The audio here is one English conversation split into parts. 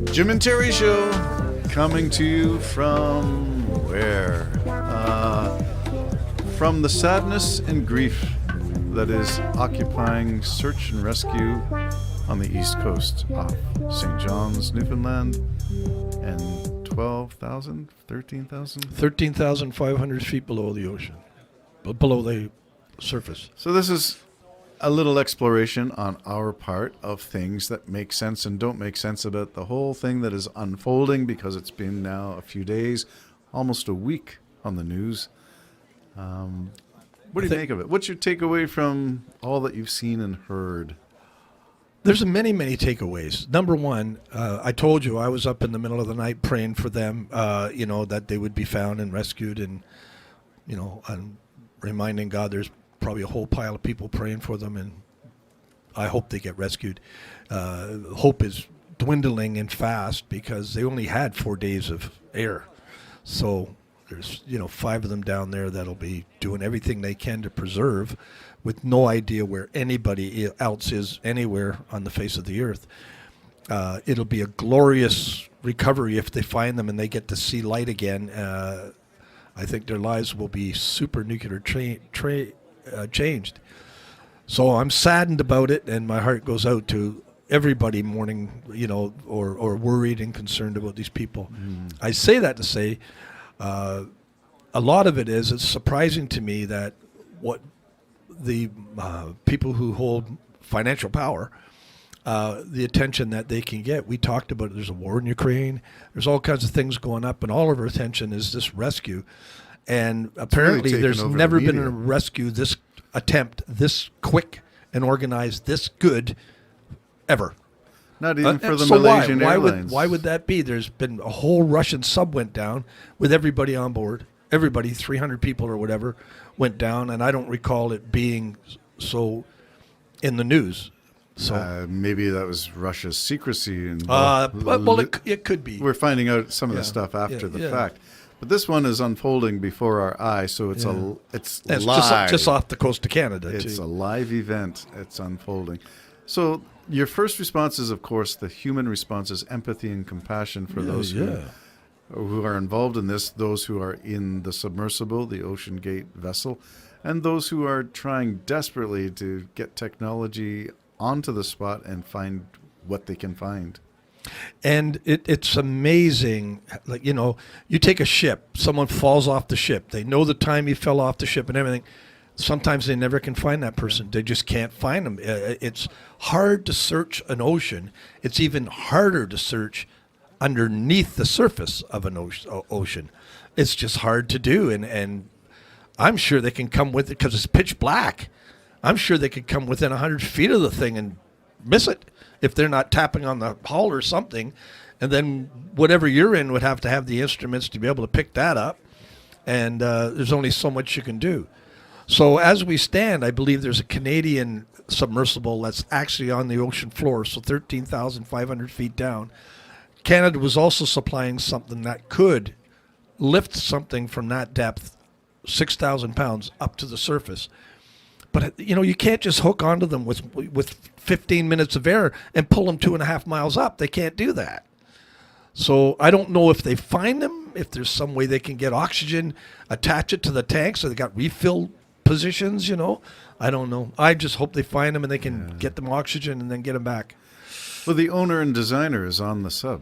Jim and Terry Show, coming to you from where? From the sadness and grief that is occupying search and rescue on the east coast off St. John's, Newfoundland, and 12,000, 13,000? 13,500 feet below the ocean, below the surface. So this is a little exploration on our part of things that make sense and don't make sense about the whole thing that is unfolding, because it's been now a few days, almost a week on the news. What do you make of it? What's your takeaway from all that you've seen and heard? There's many, many takeaways. Number one, I told you I was up in the middle of the night praying for them, that they would be found and rescued, and, I'm reminding God there's probably a whole pile of people praying for them, and I hope they get rescued. Hope is dwindling and fast because they only had 4 days of air. So there's, 5 of them down there that'll be doing everything they can to preserve, with no idea where anybody else is anywhere on the face of the earth. It'll be a glorious recovery if they find them and they get to see light again. I think their lives will be super nuclear changed. So I'm saddened about it, and my heart goes out to everybody mourning, or worried and concerned about these people. I say that to say a lot of it's surprising to me that what the people who hold financial power, the attention that they can get. We talked about it. There's a war in Ukraine. There's all kinds of things going up, and all of our attention is this rescue. And apparently really there's never been a rescue this attempt, this quick and organized, this good ever. Not even for the Malaysian Airlines. Why would that be? There's been a whole Russian sub went down with everybody on board. Everybody, 300 people or whatever, went down, and I don't recall it being so in the news. So maybe that was Russia's secrecy. It could be. We're finding out some of the stuff after the fact. But this one is unfolding before our eyes, so it's live. Just off the coast of Canada. It's a live event. It's unfolding. So your first response is, of course, the human response is empathy and compassion for those who are involved in this, those who are in the submersible, the OceanGate vessel, and those who are trying desperately to get technology onto the spot and find what they can find. And it's amazing. Like, you take a ship, someone falls off the ship. They know the time he fell off the ship and everything. Sometimes they never can find that person. They just can't find them. It's hard to search an ocean. It's even harder to search underneath the surface of an ocean. It's just hard to do. And I'm sure they can come with it because it's pitch black. I'm sure they could come within 100 feet of the thing and miss it if they're not tapping on the hull or something. And then whatever you're in would have to have the instruments to be able to pick that up. And there's only so much you can do. So as we stand, I believe there's a Canadian submersible that's actually on the ocean floor, so 13,500 feet down. Canada was also supplying something that could lift something from that depth, 6,000 pounds, up to the surface. But, you can't just hook onto them with 15 minutes of air and pull them 2.5 miles up. They can't do that. So I don't know if they find them, if there's some way they can get oxygen, attach it to the tank so they got refill positions, I don't know. I just hope they find them and they can get them oxygen and then get them back. Well, the owner and designer is on the sub.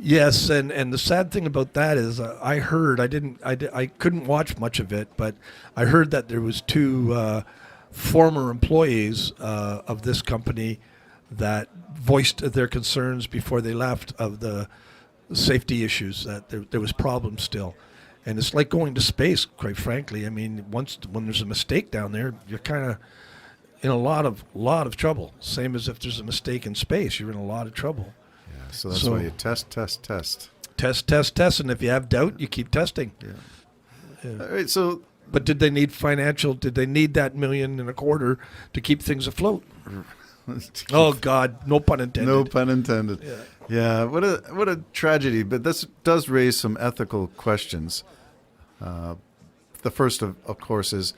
Yes, and the sad thing about that is I heard, I couldn't watch much of it, but I heard that there was 2 former employees of this company that voiced their concerns before they left of the safety issues, that there was problems still. And it's like going to space, quite frankly. I mean, when there's a mistake down there, you're kind of in a lot of trouble. Same as if there's a mistake in space, you're in a lot of trouble. Yeah, so that's why you test. Test, and if you have doubt, you keep testing. Yeah. All right, so... But did they need that $1.25 million to keep things afloat? Oh, God, no pun intended. No pun intended. Yeah, what a tragedy. But this does raise some ethical questions. The first, of course, is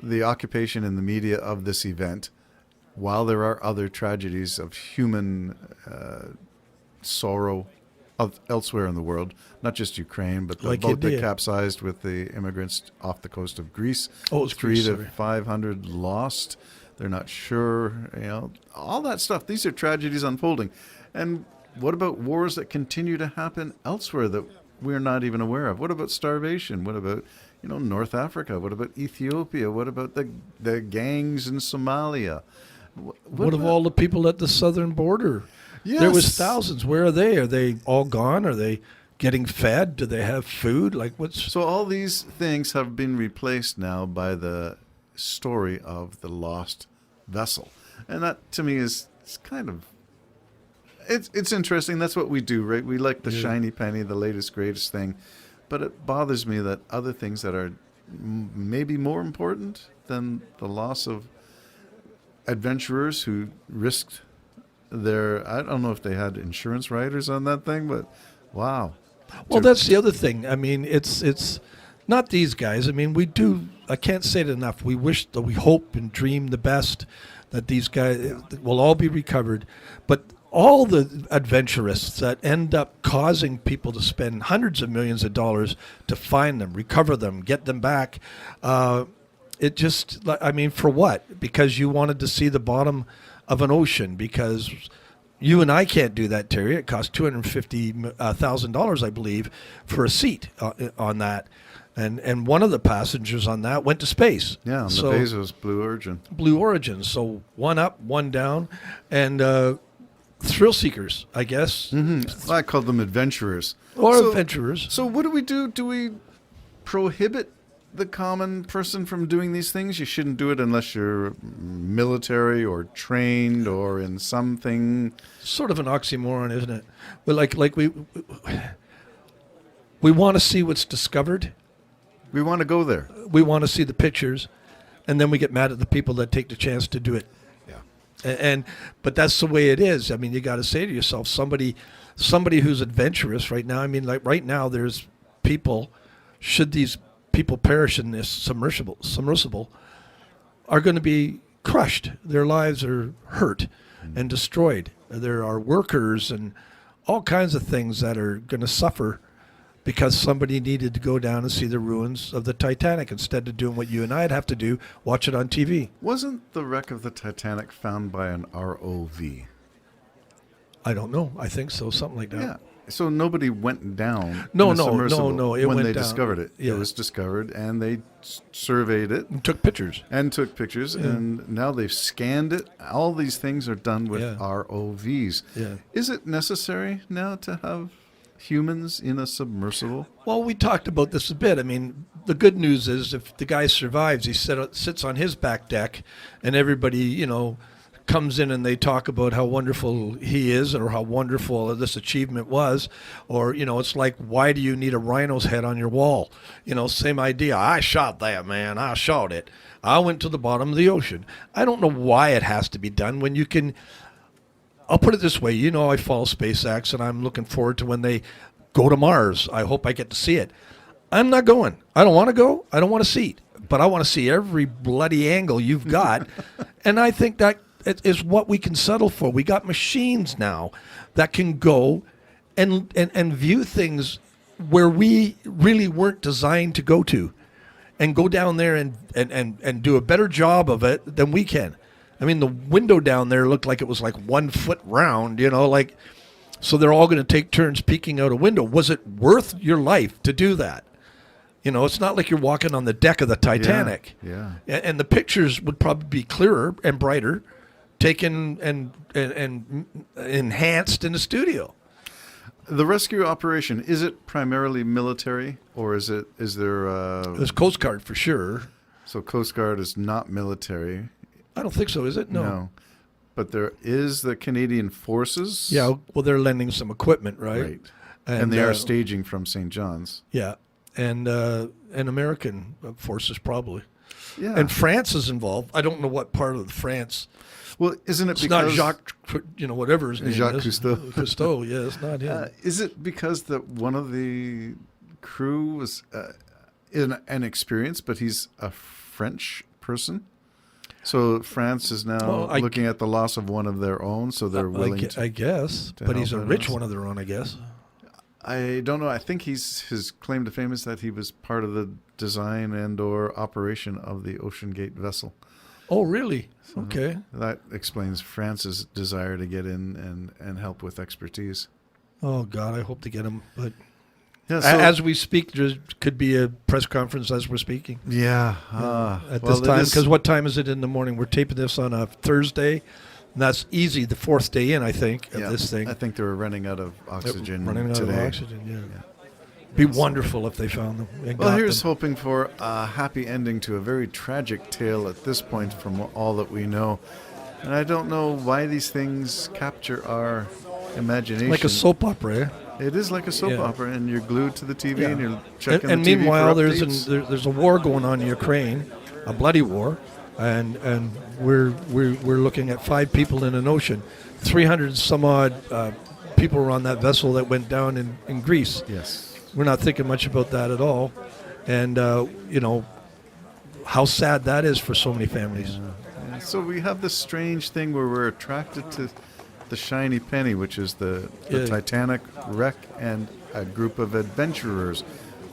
the occupation in the media of this event, while there are other tragedies of human sorrow elsewhere in the world, not just Ukraine, but the Like boat that India. capsized with the immigrants off the coast of Greece. Oh, it was 3 Greece, to sorry. 500 lost. They're not sure, all that stuff. These are tragedies unfolding. And what about wars that continue to happen elsewhere that we're not even aware of? What about starvation? What about, North Africa? What about Ethiopia? What about the gangs in Somalia? What of all the people at the southern border? Yes. There was thousands. Where are they? Are they all gone? Are they getting fed? Do they have food? Like what's... So all these things have been replaced now by the story of the lost vessel. And that, to me, is kind of... It's interesting. That's what we do, right? We like the shiny penny, the latest, greatest thing. But it bothers me that other things that are maybe more important than the loss of adventurers who risked their... I don't know if they had insurance riders on that thing, but wow. Well, that's the other thing. I mean, it's not these guys. I mean, we do... I can't say it enough. We hope and dream the best that these guys will all be recovered. But all the adventurists that end up causing people to spend hundreds of millions of dollars to find them, recover them, get them back, it just, I mean, for what? Because you wanted to see the bottom of an ocean, because you and I can't do that, Terry. It costs $250,000, I believe, for a seat on that. And one of the passengers on that went to space. Yeah, on the Bezos Blue Origin. Blue Origin. So one up, one down. And thrill seekers, I guess. Mm-hmm. I call them adventurers. Or adventurers. So what do we do? Do we prohibit the common person from doing these things? You shouldn't do it unless you're military or trained or in something. Sort of an oxymoron, isn't it? But like we want to see what's discovered. We want to go there. We want to see the pictures, and then we get mad at the people that take the chance to do it. Yeah. But that's the way it is. I mean, you got to say to yourself, somebody who's adventurous right now. I mean, like right now, there's people. Should these people perish in this submersible, are going to be crushed. Their lives are hurt and destroyed. There are workers and all kinds of things that are going to suffer because somebody needed to go down and see the ruins of the Titanic instead of doing what you and I'd have to do, watch it on TV. Wasn't the wreck of the Titanic found by an ROV? I don't know. I think so. Something like that. Yeah. So nobody went down. No. It When went they down. Discovered it. Yeah. It was discovered, and they surveyed it And took pictures. and now they've scanned it. All these things are done with ROVs. Yeah. Is it necessary now to have humans in a submersible? Well, we talked about this a bit. I mean, the good news is if the guy survives, he sits on his back deck, and everybody, comes in and they talk about how wonderful he is or how wonderful this achievement was. Or, it's like, why do you need a rhino's head on your wall? Same idea. I shot that, man. I shot it. I went to the bottom of the ocean. I don't know why it has to be done when you can... I'll put it this way. I follow SpaceX, and I'm looking forward to when they go to Mars. I hope I get to see it. I'm not going. I don't want to go. I don't want to see it. But I want to see every bloody angle you've got. And I think that is what we can settle for. We got machines now that can go and view things where we really weren't designed to go to, and go down there and do a better job of it than we can. I mean, the window down there looked like it was like 1 foot round, so they're all going to take turns peeking out a window. Was it worth your life to do that? It's not like you're walking on the deck of the Titanic. Yeah. And the pictures would probably be clearer and brighter, taken and enhanced in the studio. The rescue operation, is it primarily military, or is there... It was Coast Guard for sure. So Coast Guard is not military. I don't think so, is it? No. But there is the Canadian Forces. Yeah, well, they're lending some equipment, right? Right. And they are staging from St. John's. Yeah, and American forces probably. Yeah. And France is involved. I don't know what part of France. Well, isn't it It's because... not Jacques, whatever his name Jacques is. Cousteau. Cousteau, yeah, it's not him. Is it because that one of the crew was inexperienced, but he's a French person? So France is now Well, looking at the loss of one of their own, so they're willing I guess, to but he's a help rich others. one of their own, I guess. I don't know. I think his claim to fame is that he was part of the design and or operation of the OceanGate vessel. Oh, really? Okay. That explains France's desire to get in and help with expertise. Oh God, I hope to get him. But Yeah, as we speak, there could be a press conference as we're speaking. yeah. At this time, because what time is it in the morning? We're taping this on a Thursday, and that's easy. The fourth day in, I think, of this thing. I think they were running out of oxygen Running out today. of oxygen. Yeah. Be wonderful if they found them. And Well, got here's them. hoping for a happy ending to a very tragic tale at this point from all that we know. And I don't know why these things capture our imagination. Like a soap opera. Eh? It is like a soap Yeah. opera, and you're glued to the TV Yeah. and you're checking And the TV meanwhile, for there's updates. there's a war going on in Ukraine, a bloody war, and we're looking at 5 people in an ocean, 300 some odd people were on that vessel that went down in Greece. Yes. We're not thinking much about that at all, and how sad that is for so many families. Yeah. So we have this strange thing where we're attracted to the shiny penny, which is the Yeah. Titanic wreck and a group of adventurers.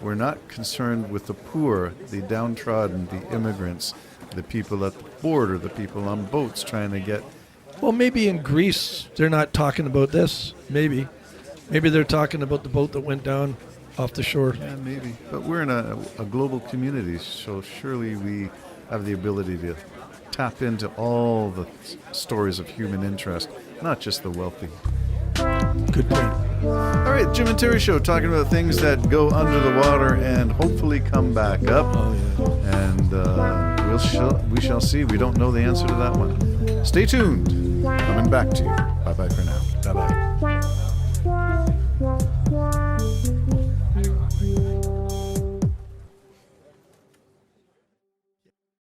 We're not concerned with the poor, the downtrodden, the immigrants, the people at the border, the people on boats trying to get. Well, maybe in Greece they're not talking about this. Maybe they're talking about the boat that went down off the shore. Yeah, maybe. But we're in a global community, so surely we have the ability to tap into all the stories of human interest, not just the wealthy. Good point. All right, Jim and Terry Show, talking about things that go under the water and hopefully come back up. Oh yeah. And we shall see. We don't know the answer to that one. Stay tuned. Coming back to you. Bye-bye.